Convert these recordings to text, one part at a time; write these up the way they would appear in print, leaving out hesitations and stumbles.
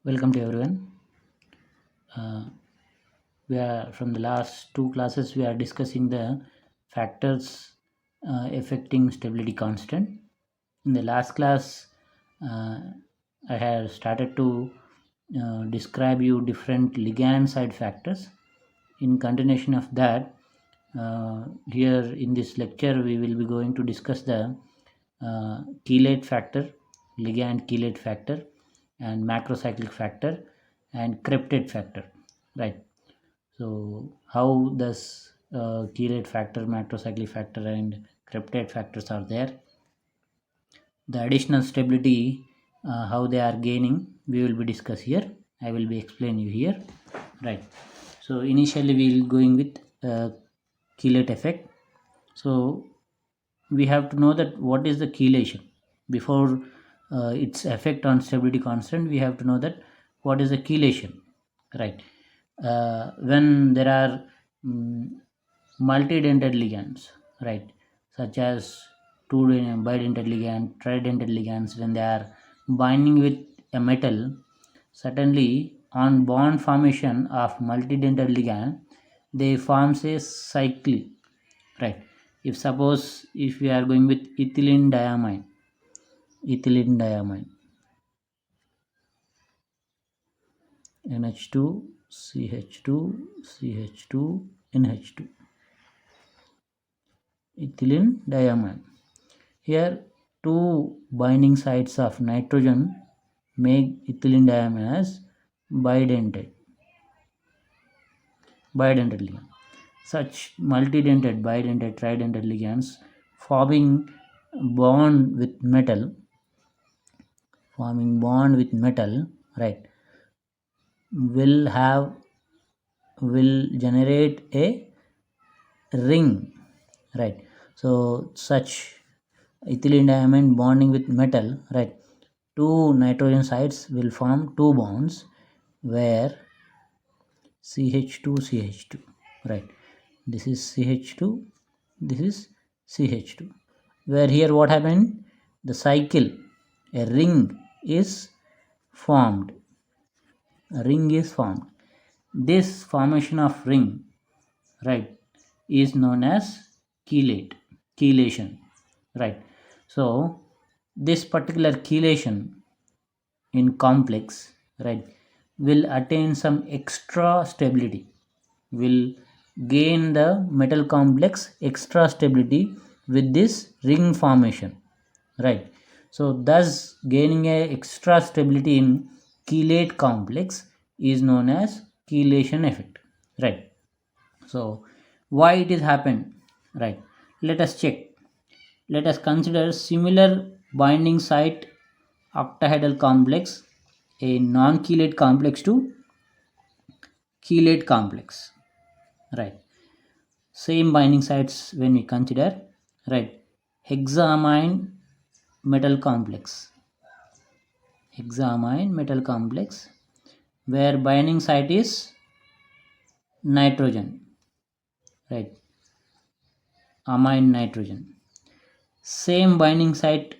Welcome to everyone. Uh, we are from the last two classes. We are discussing the factors affecting stability constant. In the last class, uh, I had started to describe you different ligand side factors. In continuation of that, here in this lecture, we will be going to discuss the chelate factor, ligand chelate factor, and macrocyclic factor and Krebs factor, right? So how does chelate factor, macrocyclic factor, and Krebs factors are there? The additional stability, how they are gaining, we will be discuss here. I will be explain you here, right? So initially we will going with chelate effect. So we have to know that what is the chelation before its effect on stability constant. We have to know that what is the chelation, right? When there are mm, multidentate ligands, right, such as two bidentate ligand, tridentate ligands, when they are binding with a metal, certainly on bond formation of multidentate ligand, they forms a cycle, right? If suppose if we are going with ethylene diamine, NH2, CH2, CH2, NH2, ethylene diamine. Here, two binding sites of nitrogen make ethylene diamine as bidentate ligand. Such multidentate, bidentate, tridentate ligands forming bond with metal, right, will have will generate a ring, right? So such ethylene diamine bonding with metal, right, two nitrogen sides will form two bonds where CH2 CH2, right? This is CH2, this is CH2, where here what happened, the cycle, a ring is formed, this formation of ring, right, is known as chelation, right? So this particular chelation in complex, right, will attain some extra stability, will gain the metal complex extra stability with this ring formation, right? So thus gaining a extra stability in chelate complex is known as chelation effect, right? So why it is happened, right? Let us check. Let us consider similar binding site octahedral complex, a non-chelate complex to chelate complex, right? Same binding sites when we consider, right? Hexamine metal complex, where binding site is nitrogen, right? Amine nitrogen. Same binding site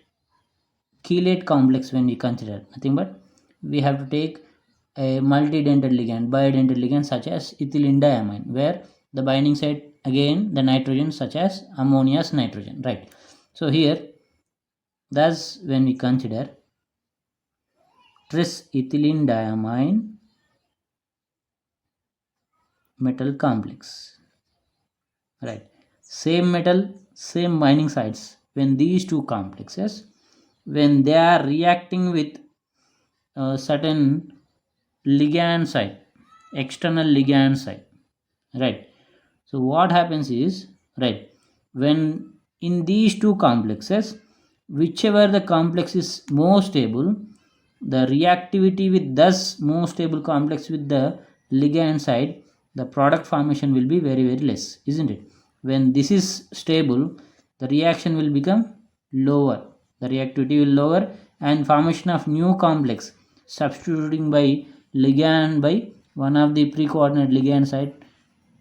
chelate complex when we consider nothing but we have to take a multidentate ligand, bidentate ligand such as ethylene diamine, where the binding site again the nitrogen such as ammonia's nitrogen, right? So here thus when we consider tris ethylene diamine metal complex, right? Same metal, same binding sites, when these two complexes, when they are reacting with a certain ligand site, external ligand site, right? So what happens is, right, when in these two complexes, whichever the complex is more stable, the reactivity with thus more stable complex with the ligand side, the product formation will be very very less, isn't it? When this is stable, the reaction will become lower, the reactivity will lower, and formation of new complex substituting by ligand by one of the pre-coordinate ligand side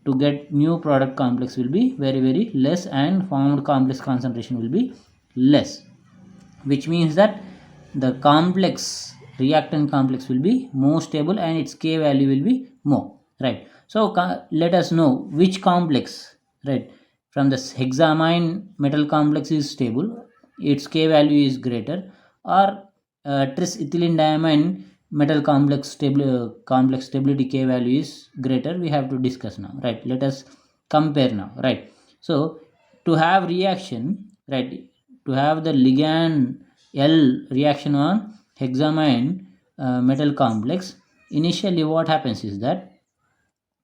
to get new product complex will be very very less, and formed complex concentration will be less, which means that the complex reactant complex will be more stable and its K value will be more, right? So let us know which complex, right, from the hexamine metal complex is stable, its K value is greater, or tris ethylene diamine metal complex stability K value is greater. We have to discuss now, right? Let us compare now, right? So to have reaction, right, to have the ligand L reaction on hexamine metal complex, initially what happens is that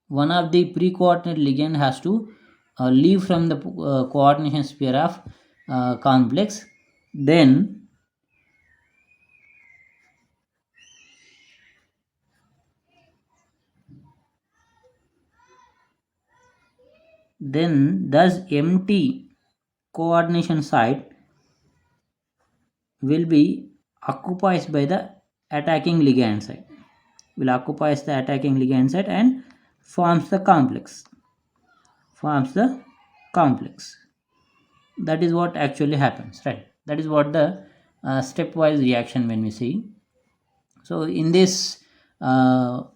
one of the pre-coordinate ligand has to leave from the coordination sphere of complex. Then thus empty coordination site will be occupied by the attacking ligand site, will occupies the attacking ligand site and forms the complex, that is what actually happens, right? That is what the stepwise reaction when we see. So in this all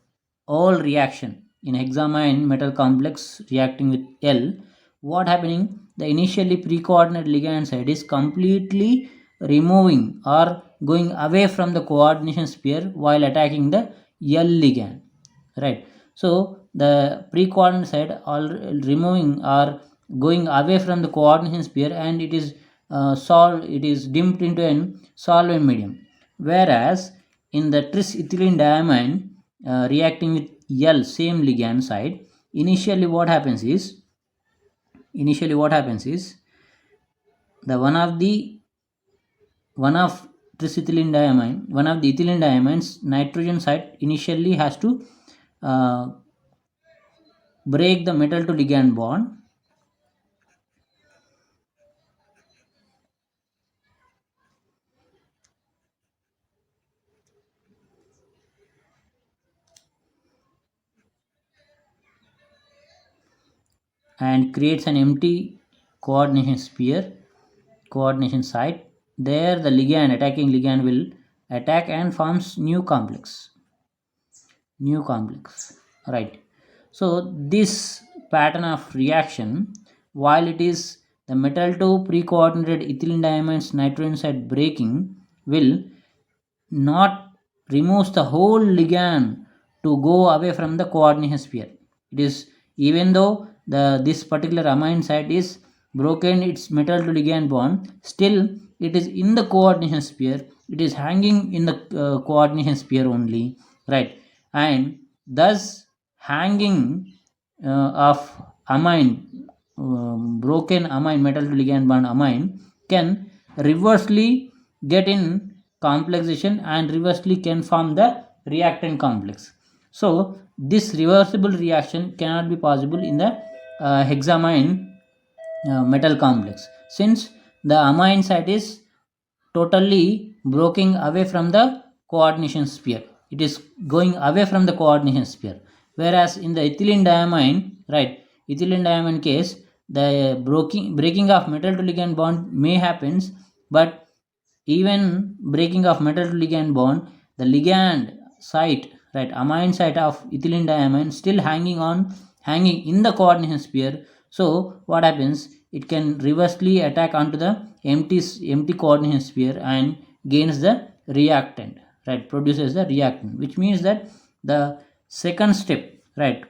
reaction in hexamine metal complex reacting with L, what happening, the initially pre-coordinate ligand side is completely removing or going away from the coordination sphere while attacking the L ligand, right? So the pre-coordinate side all removing or going away from the coordination sphere, and it is it is dipped into an solvent medium, whereas in the tris ethylene diamine reacting with L same ligand side, initially what happens is the one of tris ethylene diamine, one of the ethylene diamines nitrogen side initially has to uh, break the metal to ligand bond, and creates an empty coordination site. There the attacking ligand will attack and forms new complex, right? So this pattern of reaction, while it is the metal to pre-coordinated ethylene diamides nitrogen side breaking, will not removes the whole ligand to go away from the coordination sphere. It is, even though the this particular amine site is broken its metal to ligand bond, still it is in the coordination sphere, it is hanging in the coordination sphere only, right? And thus hanging of amine, broken amine metal to ligand bond amine can reversely get in complexation and reversely can form the reactant complex. So this reversible reaction cannot be possible in the hexamine metal complex, since the amine site is totally broken away from the coordination sphere, it is going away from the coordination sphere. Whereas in the ethylene diamine, right, ethylene diamine case, the breaking of metal to ligand bond may happens, but even breaking of metal to ligand bond, the ligand site, right, amine site of ethylene diamine still hanging in the coordination sphere. So what happens, it can reversely attack onto the empty coordination sphere and gains the reactant, right, produces the reactant, which means that the second step, right,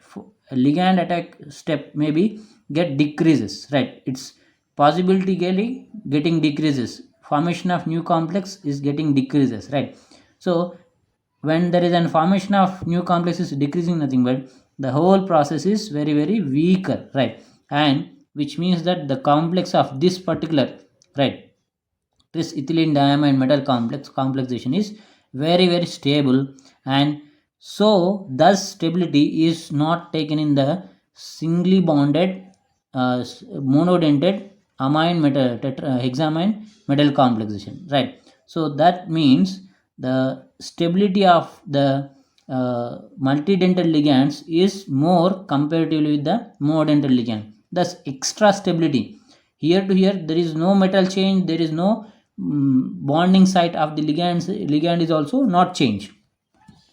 ligand attack step maybe get decreases, right, its possibility getting decreases, formation of new complex is getting decreases, right? So when there is an formation of new complex is decreasing, nothing but the whole process is very very weaker, right? And which means that the complex of this particular, right, this ethylene diamine metal complexation is very very stable, and so thus stability is not taken in the singly bonded monodentate amine metal hexamine metal complexation, right? So that means the stability of the multidental ligands is more comparatively with the monodental ligand, thus extra stability. Here to here there is no metal change, there is no bonding site of the ligand is also not changed.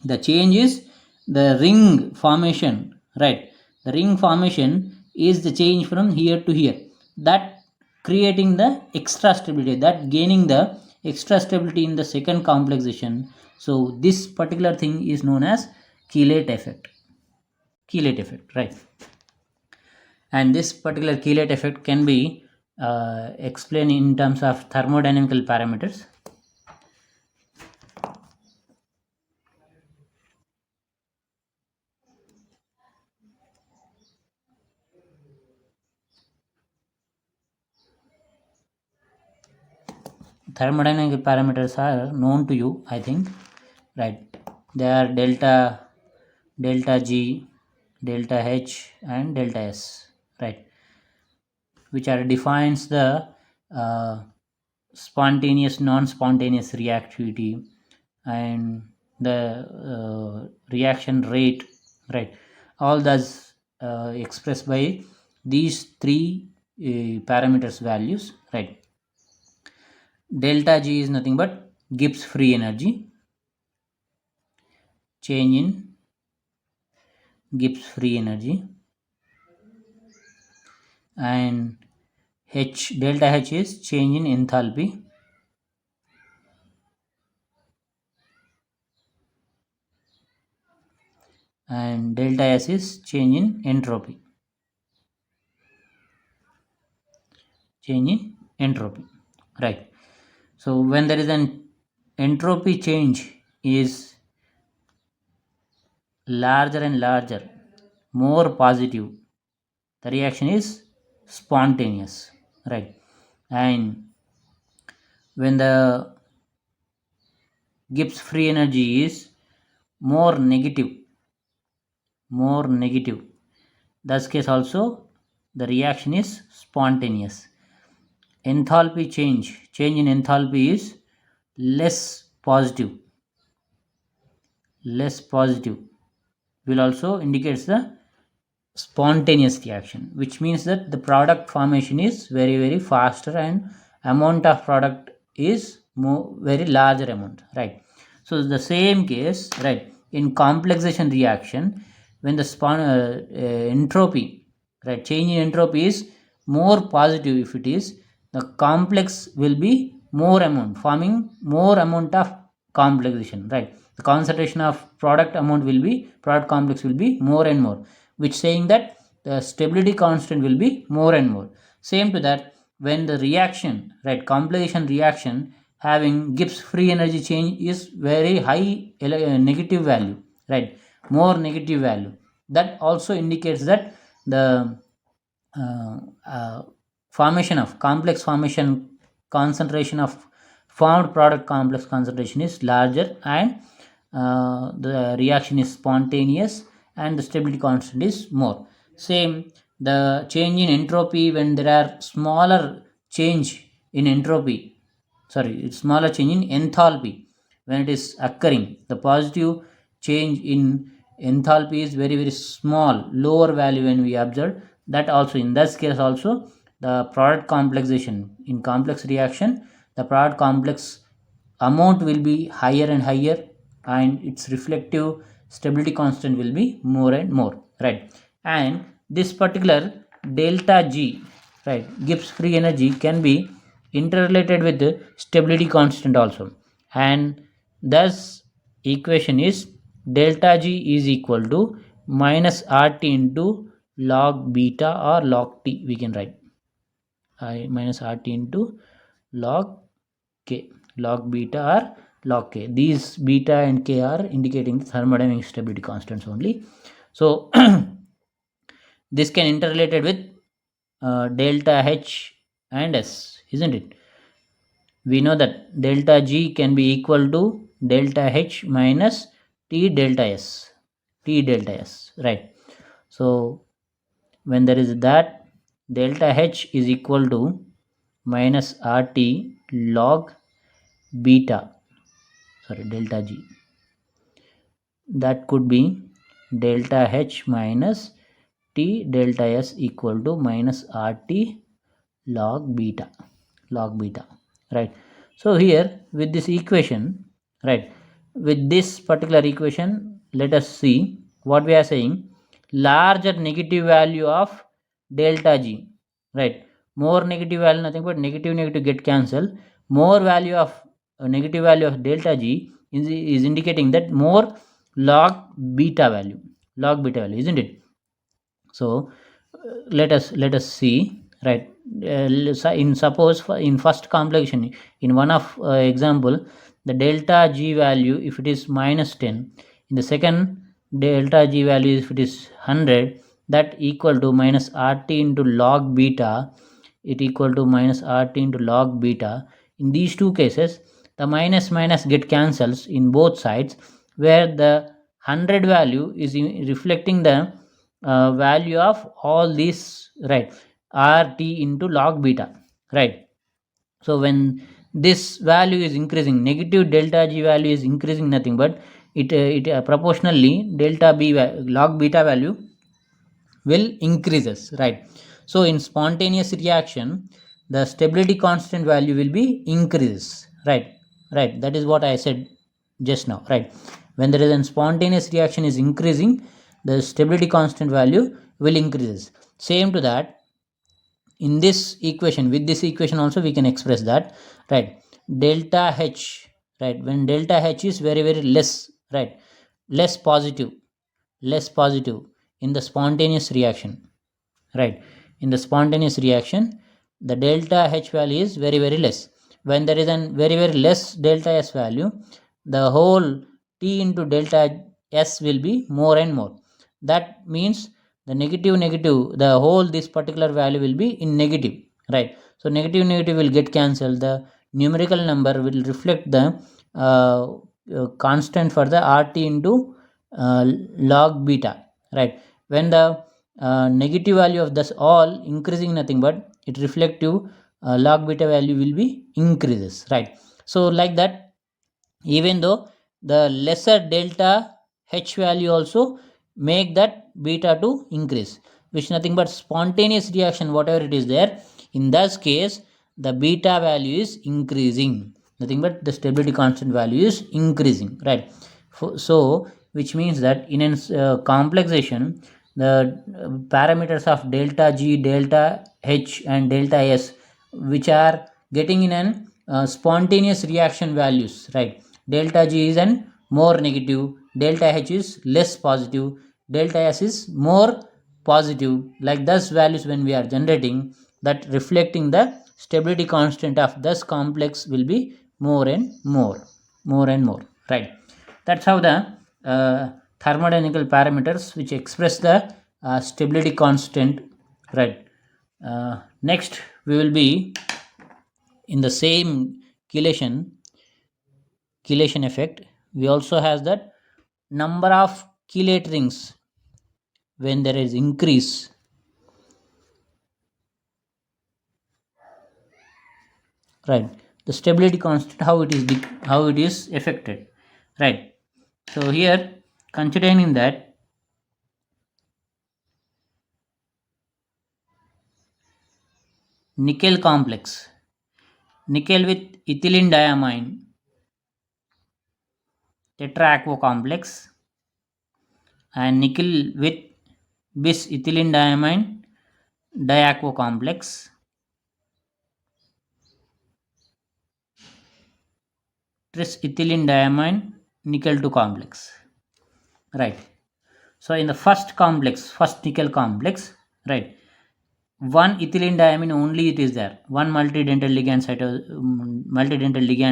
The change is the ring formation, right? The ring formation is the change from here to here, that creating the extra stability, that gaining the extra stability in the second complexation. So this particular thing is known as chelate effect. Chelate effect, right? And this particular chelate effect can be explained in terms of thermodynamical parameters. Thermodynamic parameters are known to you, I think, right? They are delta G, delta H, and delta S, right? Which are defines the spontaneous, non-spontaneous reactivity and the reaction rate, right? All those expressed by these three parameters values, right? Delta G is nothing but Gibbs free energy, change in Gibbs free energy, and delta H is change in enthalpy, and delta S is change in entropy. Change in entropy, right? So when there is an entropy change is larger and larger, more positive, the reaction is spontaneous, right? And when the Gibbs free energy is more negative, thus case also the reaction is spontaneous. Enthalpy change in enthalpy is less positive, will also indicates the spontaneous reaction, which means that the product formation is very faster and amount of product is very larger amount, right? So the same case, right, in complexation reaction, when the entropy, right, change in entropy is more positive, if it is, the complex will be more amount, forming more amount of complexation, right? The concentration of product complex will be more and more, which saying that the stability constant will be more and more. Same to that, when the reaction, right, complexation reaction having Gibbs free energy change is very high negative value, right, more negative value, that also indicates that the formation of complex formation concentration of formed product complex concentration is larger, and the reaction is spontaneous, and the stability constant is more. Same, the change in entropy, when there are smaller change in entropy, smaller change in enthalpy, when it is occurring, the positive change in enthalpy is very small, lower value when we observe that. Also in this case also, the product complexation in complex reaction, the product complex amount will be higher and higher, and its reflective stability constant will be more and more, right? And this particular delta G, right, Gibbs free energy, can be interrelated with the stability constant also, and thus equation is delta G is equal to minus RT into log beta or log T, we can write minus RT into log K, log beta or log K. These beta and K are indicating thermodynamic stability constants only. So this can interrelated with delta H and S, isn't it? We know that delta G can be equal to delta H minus T delta S, right? So when there is that, delta H is equal to minus RT log beta, delta G. That could be delta H minus T delta S equal to minus RT log beta, right? So here with this equation, right, with this particular equation, let us see what we are saying. Larger negative value of delta G, right, more negative value, nothing but negative negative get cancelled. More value of negative value of delta G is indicating that more log beta value, isn't it? So let us see, right, in suppose in first complication, in one of example, the delta G value, if it is minus 10, in the second delta G value, if it is 100, that equal to minus RT into log beta, it equal to minus RT into log beta. In these two cases, the minus minus get cancels in both sides, where the 100 value is reflecting the value of all these, right, RT into log beta, right. So when this value is increasing, negative delta G value is increasing, nothing but it proportionally delta B log beta value will increases, right. So in spontaneous reaction, the stability constant value will be increases, right. That is what I said just now, right. When there is a spontaneous reaction is increasing, the stability constant value will increases. Same to that, in this equation, with this equation also we can express that, right, delta H, right, when delta H is very very less, right, less positive, in the spontaneous reaction, right, in the spontaneous reaction, the delta H value is very very less. When there is a very very less delta S value, the whole T into delta S will be more and more. That means the negative, the whole this particular value will be in negative, right. So negative will get cancelled. The numerical number will reflect the constant for the RT into log beta, right. When the negative value of this all increasing, nothing but it reflective log beta value will be increases, right. So like that, even though the lesser delta H value also make that beta to increase, which nothing but spontaneous reaction, whatever it is there, in this case the beta value is increasing, nothing but the stability constant value is increasing, right. So which means that in a complexation, the parameters of delta G, delta H and delta S, which are getting in an spontaneous reaction values, right. Delta G is an more negative, delta H is less positive, delta S is more positive. Like thus values when we are generating, that reflecting the stability constant of this complex will be more and more, right. That's how the thermodynamical parameters which express the stability constant, right. Next we will be in the same chelation effect. We also has that number of chelate rings when there is increase, right, the stability constant, how it is affected, right. So here, considering that nickel complex, nickel with ethylene diamine tetraaqua complex, and nickel with bis ethylene diamine diaqua complex, tris ethylene diamine nickel 2 complex, right. So in the first nickel complex, right, one ethylene diamine only it is there, one multidental ligand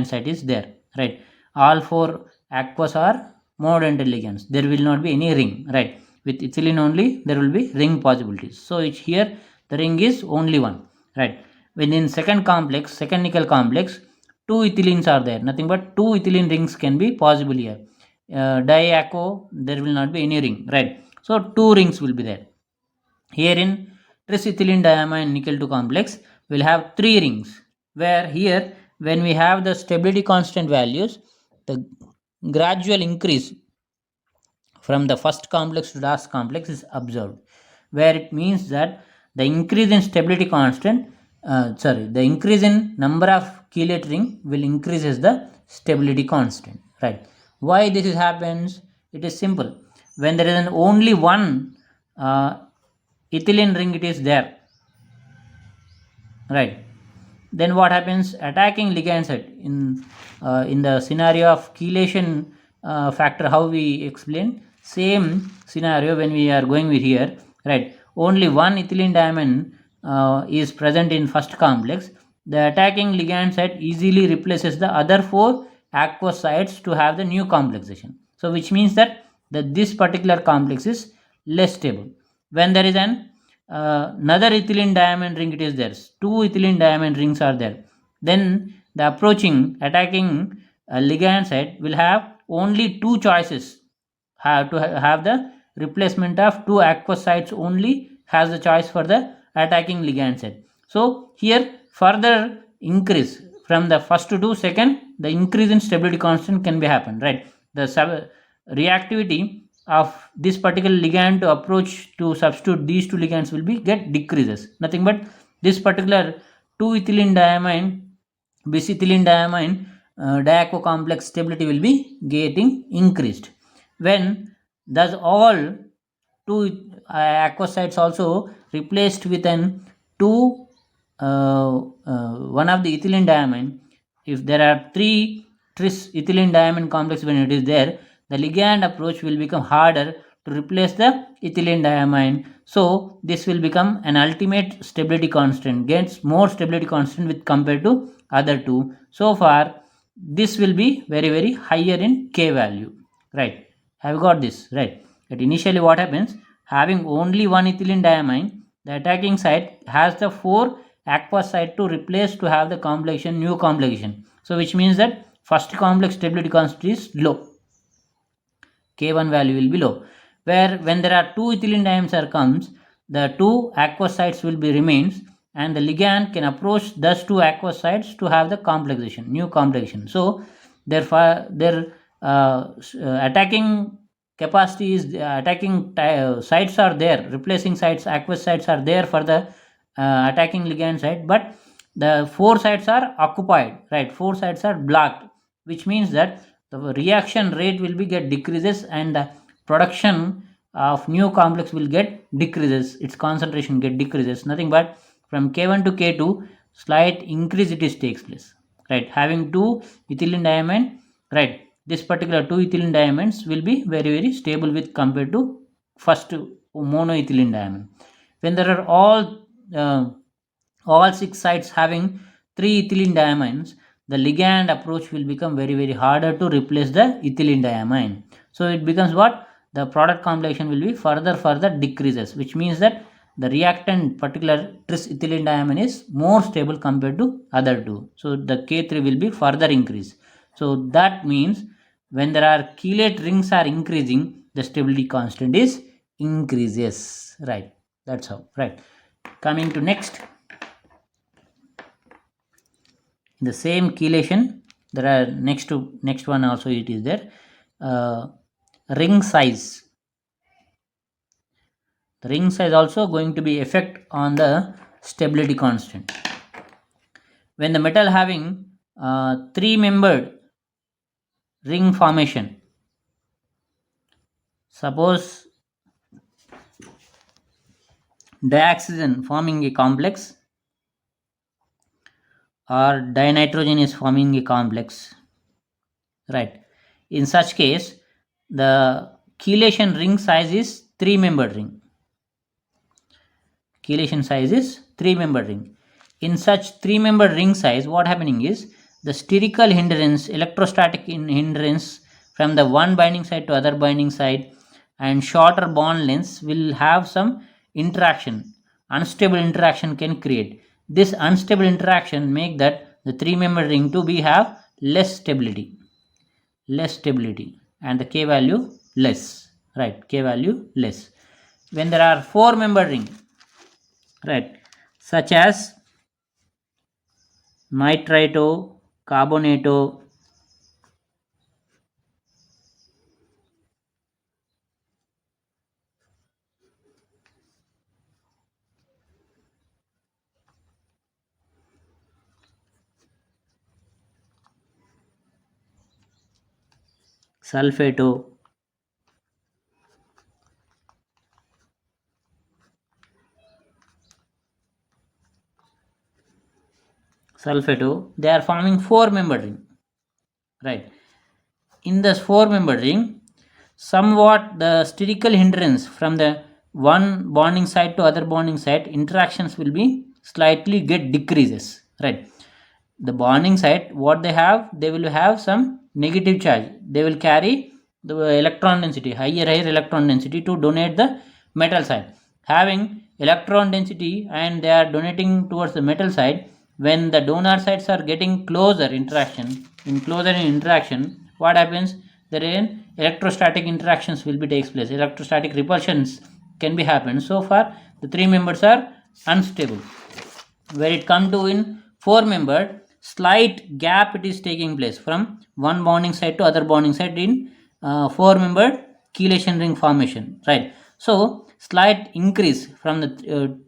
site is there, right. All four aquas are monodental ligands, there will not be any ring, right. With ethylene only there will be ring possibilities, so here the ring is only one, right. Within second nickel complex, two ethylenes are there, nothing but two ethylene rings can be possible here. Diaco, there will not be any ring, right. So two rings will be there. Here in trisethylene diamine nickel 2 complex will have three rings, where here when we have the stability constant values, the gradual increase from the first complex to last complex is observed, where it means that the increase in stability constant the increase in number of chelate ring will increases the stability constant, right? Why this happens? It is simple. When there is an only one ethylene ring it is there, right? Then what happens? Attacking ligand site in the scenario of chelation factor, how we explain same scenario when we are going with here, right? Only one ethylene diamond is present in first complex. The attacking ligand site easily replaces the other four aqueous sites to have the new complexation. So which means that this particular complex is less stable. When there is an another ethylene diamond ring it is there, two ethylene diamond rings are there, then the approaching attacking ligand site will have only two choices, have to have the replacement of two aqueous sites only, has the choice for the attacking ligand site. So here further increase from the first to second, the increase in stability constant can be happen, right? The reactivity of this particular ligand to approach to substitute these two ligands will be get decreases. Nothing but this particular 2 ethylene diamine bis ethylene diamine diaco complex stability will be getting increased. When thus all two aqueous sites also replaced with an two one of the ethylene diamine, if there are three tris ethylene diamine complex when it is there, the ligand approach will become harder to replace the ethylene diamine. So this will become an ultimate stability constant, gets more stability constant with compared to other two. So far this will be very higher in K value, right? Have got this, right? But initially what happens, having only one ethylene diamine, the attacking site has the four aqueous site to replace to have the complexation, new complexation. So which means that first complex stability constant is low, K1 value will be low. Where when there are two ethylene diamonds comes, the two aqueous sites will be remains, and the ligand can approach those two aqueous sites to have the complexation, new complexation. So therefore their attacking capacity is attacking sites are there, replacing sites, aqueous sites are there for the attacking ligand site, but the four sites are occupied, right? Four sites are blocked, which means that the reaction rate will be get decreases, and the production of new complex will get decreases, its concentration get decreases. Nothing but from K1 to K2 slight increase it is takes place, right? Having two ethylene diamine, right? This particular two ethylene diamonds will be very stable with compared to first monoethylene diamond. When there are all six sites having three ethylene diamines, the ligand approach will become very harder to replace the ethylene diamine. So it becomes what, the product complexation will be further decreases, which means that the reactant particular tris ethylene diamine is more stable compared to other two. So the K3 will be further increase. So that means when there are chelate rings are increasing, the stability constant is increases, right? That's how, right? Coming to next, the same chelation, there are next one also it is there, ring size. The ring size also going to be effect on the stability constant. When the metal having three membered ring formation, suppose dioxygen forming a complex or dinitrogen is forming a complex, right? In such case the chelation ring size is three membered ring. Chelation size is three membered ring. In such three membered ring size, what happening is the spherical hindrance, electrostatic hindrance from the one binding site to other binding site, and shorter bond lengths will have some interaction, unstable interaction can create. This unstable interaction make that the three membered ring to be have less stability, and the K value less, right? K value less. When there are four membered ring, right, such as nitrito, carbonato, sulfato, they are forming 4-membered ring, right? In this 4-membered ring, somewhat the sterical hindrance from the one bonding site to other bonding site interactions will be slightly get decreases, right? The bonding site, what they will have some negative charge, they will carry the electron density, higher electron density to donate the metal side. Having electron density and they are donating towards the metal side, when the donor sides are getting closer interaction, what happens? There is electrostatic interactions will be takes place, electrostatic repulsions can be happen. So far the 3 members are unstable. Where it come to in 4-membered, slight gap it is taking place from one bonding site to other bonding site in 4-membered chelation ring formation, right? So slight increase from the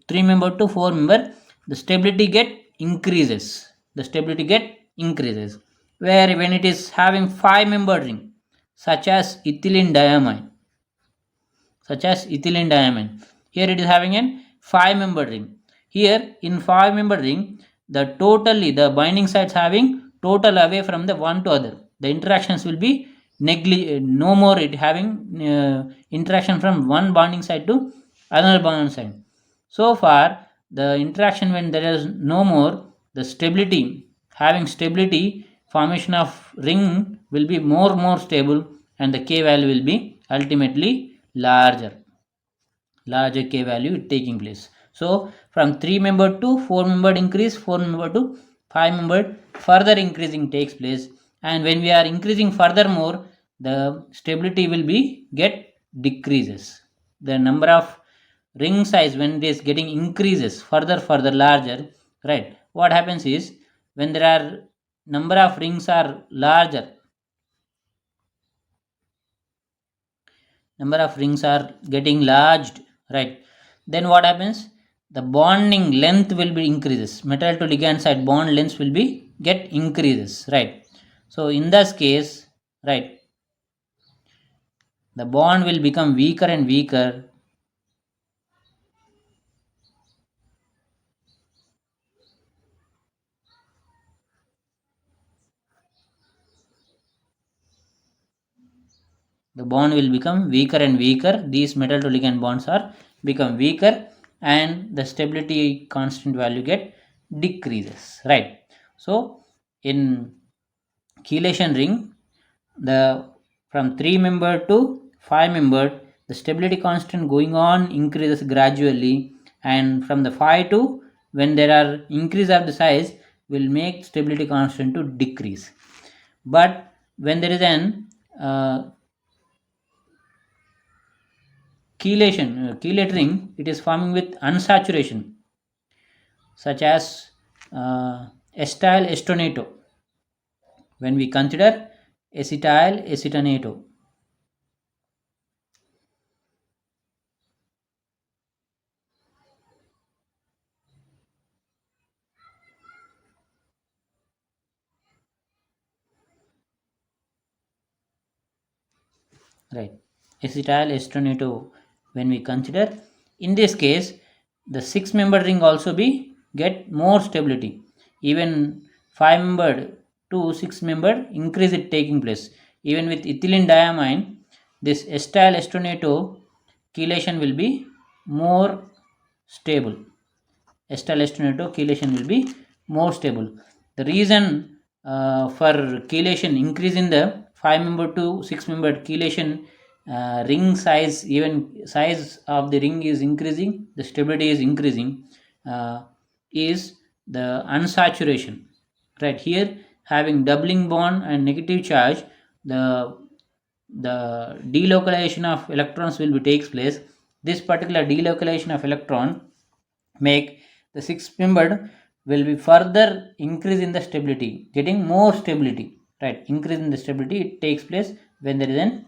3-member to 4-member, the stability get increases, where when it is having 5-membered ring such as ethylene diamine, here it is having a 5-membered ring. Here in 5-membered ring, the binding sites having total away from the one to other, the interactions will be no more it having interaction from one bonding site to another bonding site. So far the interaction, when there is no more, the stability, formation of ring will be more stable, and the K value will be ultimately larger K value taking place. So from 3-membered to 4-membered increase, 4-membered to 5-membered further increasing takes place, and when we are increasing furthermore, the stability will be get decreases. The number of ring size, when it is getting increases further larger, right? What happens is, when there are number of rings are larger, number of rings are getting larged, right? Then what happens? The bonding length will be increases, metal to ligand side bond length will be get increases, right? So in this case, right, the bond will become weaker and weaker, the bond will become weaker and weaker, these metal to ligand bonds are become weaker, and the stability constant value get decreases, right? So in chelation ring, the from 3-membered to 5-membered, the stability constant going on increases gradually, and from the 5 to, when there are increase of the size, will make stability constant to decrease. But when there is an chelate ring, it is forming with unsaturation, such as acetyl acetonato. When we consider acetyl acetonato, right, acetyl acetonato, when we consider, in this case the 6-membered ring also be get more stability, even 5-membered to 6-membered increase it taking place. Even with ethylene diamine, this acetyl acetonato chelation will be more stable, will be more stable. The reason for chelation increase in the 5-membered to 6-membered chelation, ring size, even size of the ring is increasing, the stability is increasing, is the unsaturation, right? Here having doubling bond and negative charge, the delocalization of electrons will be takes place. This particular delocalization of electron make the 6-membered will be further increase in the stability, getting more stability, right? Increase in the stability it takes place when there is an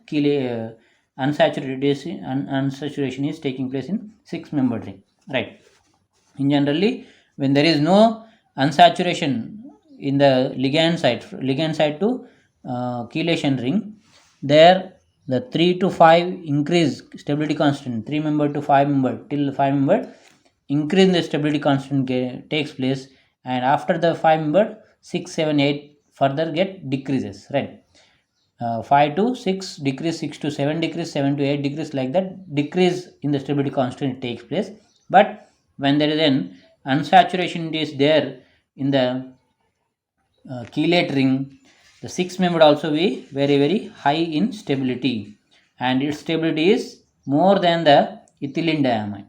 unsaturation is taking place in 6-membered ring, right? In generally, when there is no unsaturation in the ligand side to chelation ring, there the 3 to 5 increase stability constant, 3 member to 5 member till 5 member increase in the stability constant takes place, and after the 5 member 6, 7, 8 further get decreases, right? 5 to 6 decrease, 6 to 7 decrease, 7 to 8 decrease, like that decrease in the stability constant takes place. But when there is an unsaturation is there in the chelate ring, the 6 member also be very high in stability, and its stability is more than the ethylene diamine,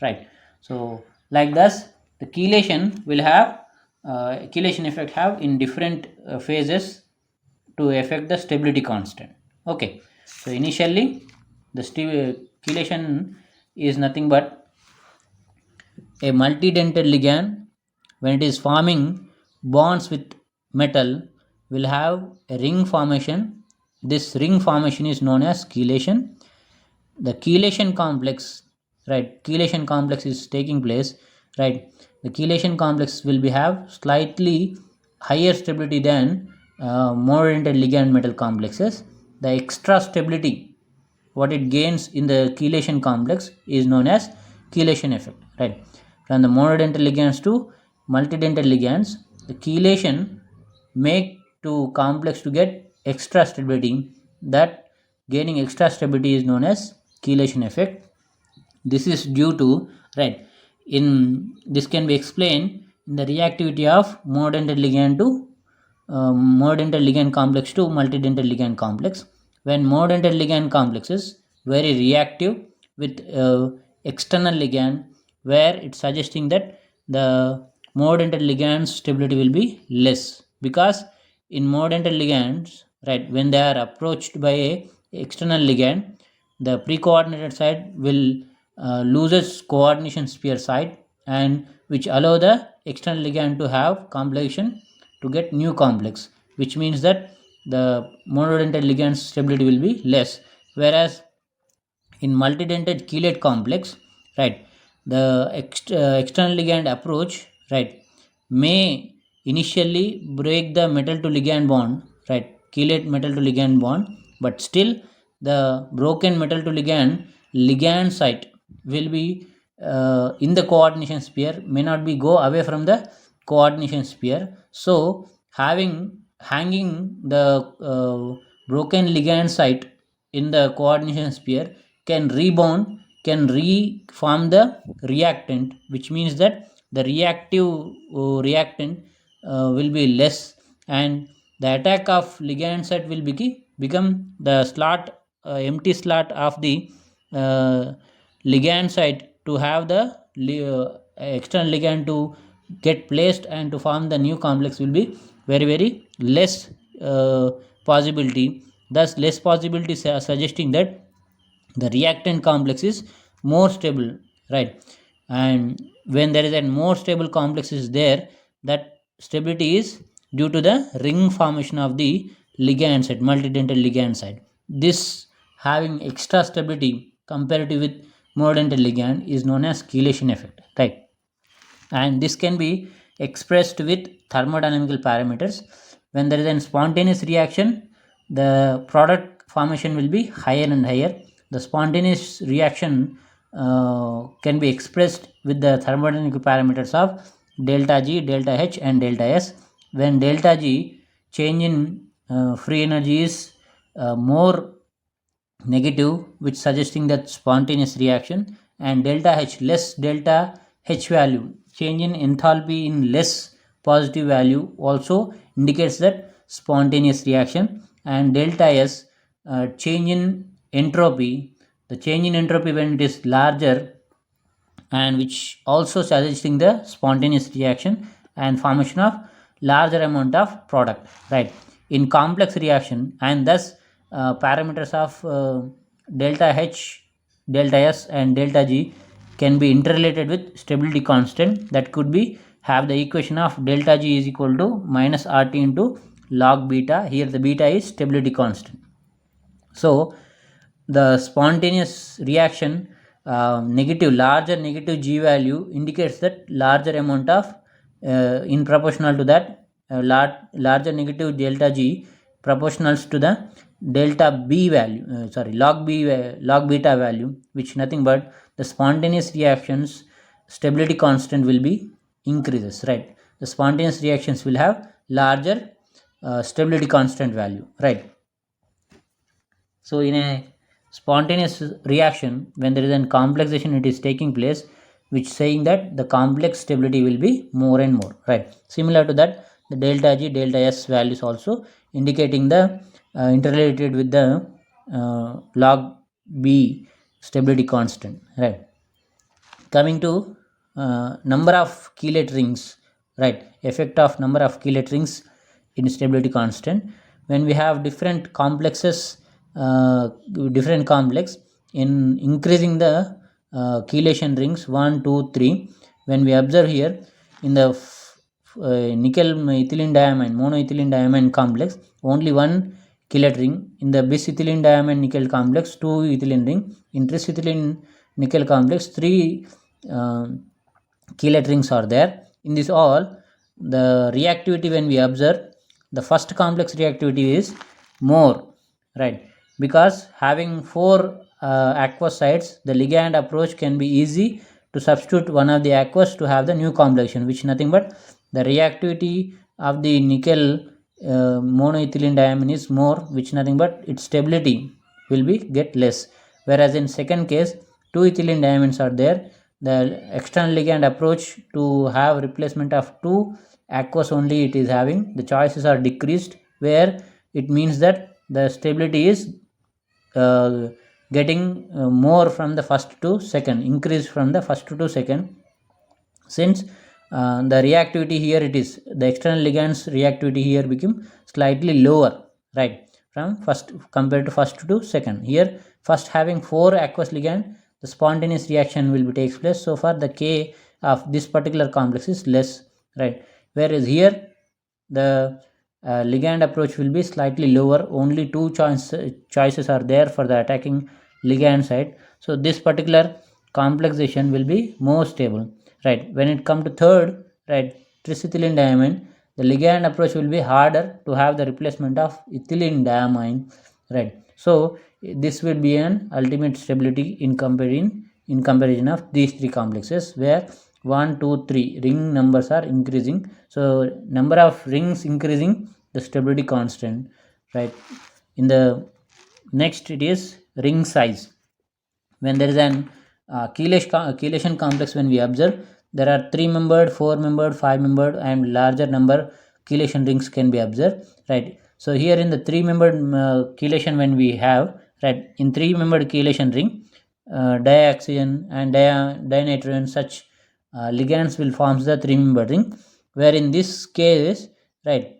right? So like thus the chelation will have chelation effect have in different phases to affect the stability constant. Okay, so initially the chelation is nothing but a multidentate ligand when it is forming bonds with metal will have a ring formation. This ring formation is known as chelation. The chelation complex, right, chelation complex is taking place, right? The chelation complex will be have slightly higher stability than monodentate ligand metal complexes. The extra stability what it gains in the chelation complex is known as chelation effect, right? From the monodental ligands to multidental ligands, the chelation make to complex to get extra stability. That gaining extra stability is known as chelation effect. This is due to, right, in this can be explained in the reactivity of monodental ligand to monodental ligand complex to multidental ligand complex. When monodental ligand complex is very reactive with external ligand, where it's suggesting that the monodental ligand stability will be less, because in monodental ligands, right, when they are approached by a external ligand, the pre-coordinated side will loses coordination sphere side, and which allow the external ligand to have completion to get new complex, which means that the monodentate ligand stability will be less. Whereas in multidentate chelate complex, right, the external ligand approach, right, may initially break the metal to ligand bond, right, chelate metal to ligand bond, but still the broken metal to ligand site will be in the coordination sphere, may not be go away from the coordination sphere. So having hanging the broken ligand site in the coordination sphere can rebound, can reform the reactant, which means that the reactive reactant will be less, and the attack of ligand site will become the slot, empty slot of the uh, ligand site to have the external ligand to get placed and to form the new complex will be very less possibility. Thus less possibility suggesting that the reactant complex is more stable, right? And when there is a more stable complex is there, that stability is due to the ring formation of the ligand side, multidental ligand side. This having extra stability comparative with monodental ligand is known as chelation effect, right? And this can be expressed with thermodynamical parameters. When there is a spontaneous reaction, the product formation will be higher and higher. The spontaneous reaction can be expressed with the thermodynamic parameters of delta G, delta H and delta S. When delta G change in free energy is more negative, which suggesting that spontaneous reaction, and delta H less delta H value change in enthalpy in less positive value also indicates that spontaneous reaction. And delta S change in entropy, the change in entropy when it is larger, and which also suggesting the spontaneous reaction and formation of larger amount of product, right, in complex reaction. And thus parameters of delta H, delta S and delta G can be interrelated with stability constant. That could be have the equation of delta G is equal to minus RT into log beta. Here the beta is stability constant. So the spontaneous reaction negative, larger negative G value indicates that larger amount of in proportional to that larger negative delta G proportional to the delta B value, log beta value, which nothing but the spontaneous reactions stability constant will be increases, right? The spontaneous reactions will have larger stability constant value, right? So in a spontaneous reaction, when there is a complexation, it is taking place, which saying that the complex stability will be more and more, right? Similar to that, the delta G, delta S values also indicating the interrelated with the log B stability constant, right? Coming to number of chelate rings, right? Effect of number of chelate rings in stability constant. When we have different complexes, different complex in increasing the chelation rings 1, 2, 3. When we observe here in the nickel ethylene diamine, monoethylene diamine complex, only one chelate ring. In the bis ethylene diamine nickel complex, 2 ethylene ring. In tris ethylene nickel complex, 3 chelate rings are there. In this all, the reactivity when we observe, the first complex reactivity is more, right? Because having 4 aqueous sites, the ligand approach can be easy to substitute one of the aqueous to have the new combination, which nothing but the reactivity of the nickel monoethylene diamine is more, which nothing but its stability will be get less. Whereas in second case, 2 ethylene diamines are there, the external ligand approach to have replacement of 2 aqueous only it is having, the choices are decreased, where it means that the stability is getting more from the first to second, increase from the first to second. Since the reactivity here, it is the external ligands reactivity here become slightly lower, right, from first compared to first to second. Here first having 4 aqueous ligand, the spontaneous reaction will be takes place. So far the K of this particular complex is less, right? Whereas here the ligand approach will be slightly lower, only 2 choices are there for the attacking ligand side. So this particular complexation will be more stable, right? When it come to third, right, trisethylene diamine, the ligand approach will be harder to have the replacement of ethylene diamine, right? So this will be an ultimate stability in comparison of these 3 complexes, where 1, 2, 3 ring numbers are increasing. So number of rings increasing, the stability constant, right? In the next, it is ring size. When there is an chelation complex, when we observe, there are 3-membered, 4-membered, 5-membered and larger number chelation rings can be observed, right? So here in the 3-membered chelation, when we have, right, in 3-membered chelation ring, dioxygen and dinitrogen such ligands will form the 3-membered ring, where in this case, right,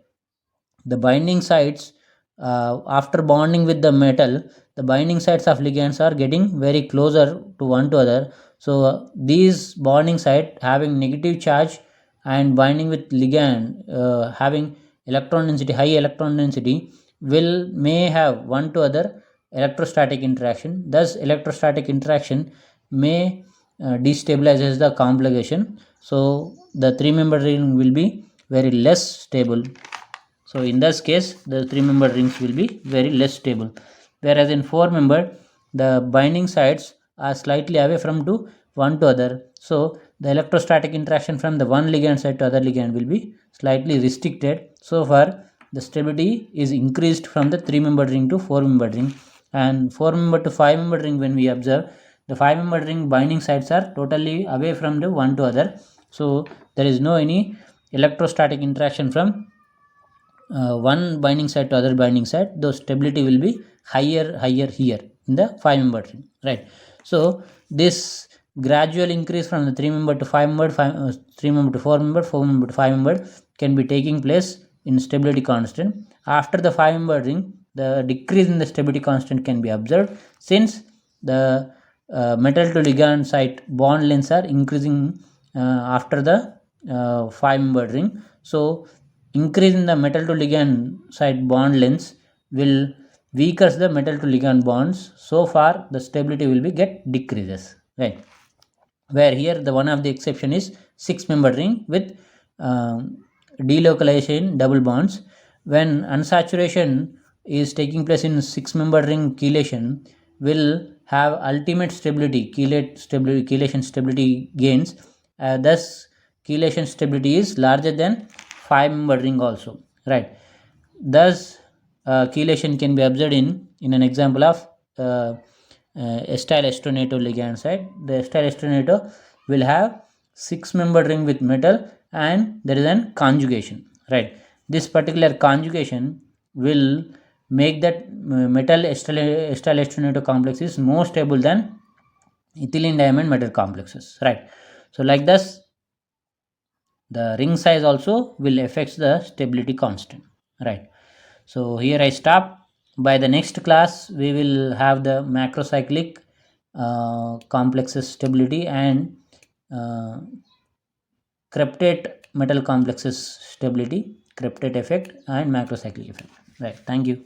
the binding sites after bonding with the metal, the binding sites of ligands are getting very closer to one to other. So these bonding site having negative charge and binding with ligand having electron density, high electron density, may have one to other electrostatic interaction. Thus electrostatic interaction may destabilizes the complexation. So the 3-membered ring will be very less stable. So in this case, the 3-membered rings will be very less stable. Whereas in 4-membered, the binding sites are slightly away from to one to other. So the electrostatic interaction from the one ligand side to other ligand will be slightly restricted. So far, the stability is increased from the 3-membered ring to 4-membered ring. And 4-membered to 5-membered ring, when we observe, the 5-membered ring binding sites are totally away from the one to other. So there is no any electrostatic interaction from one binding side to other binding side. Those stability will be higher here in the 5-membered ring, right? So this gradual increase from the 3-membered to 5-membered, 3-membered to 4-membered, 4-membered to 5-membered can be taking place in stability constant. After the 5-membered ring, the decrease in the stability constant can be observed, since the metal to ligand site bond lengths are increasing after the 5-membered ring. So increase in the metal to ligand site bond lengths will weakens the metal to ligand bonds. So far the stability will be get decreases, right? Where here the one of the exception is 6-membered ring with delocalization double bonds. when unsaturation is taking place in 6-member ring chelation, will have ultimate stability, chelation stability gains. Thus, chelation stability is larger than 5-member ring also, right? Thus, chelation can be observed in an example of acyl estronate ligand side. The acyl estronate will have 6-member ring with metal, and there is an conjugation, right? This particular conjugation will make that metal acyl estronate complex is more stable than ethylene diamond metal complexes, right? So like this, the ring size also will affect the stability constant, right? So here I stop. By the next class, we will have the macrocyclic complexes stability and uh, cryptate metal complexes stability, cryptate effect, and macrocyclic effect. Right. Thank you.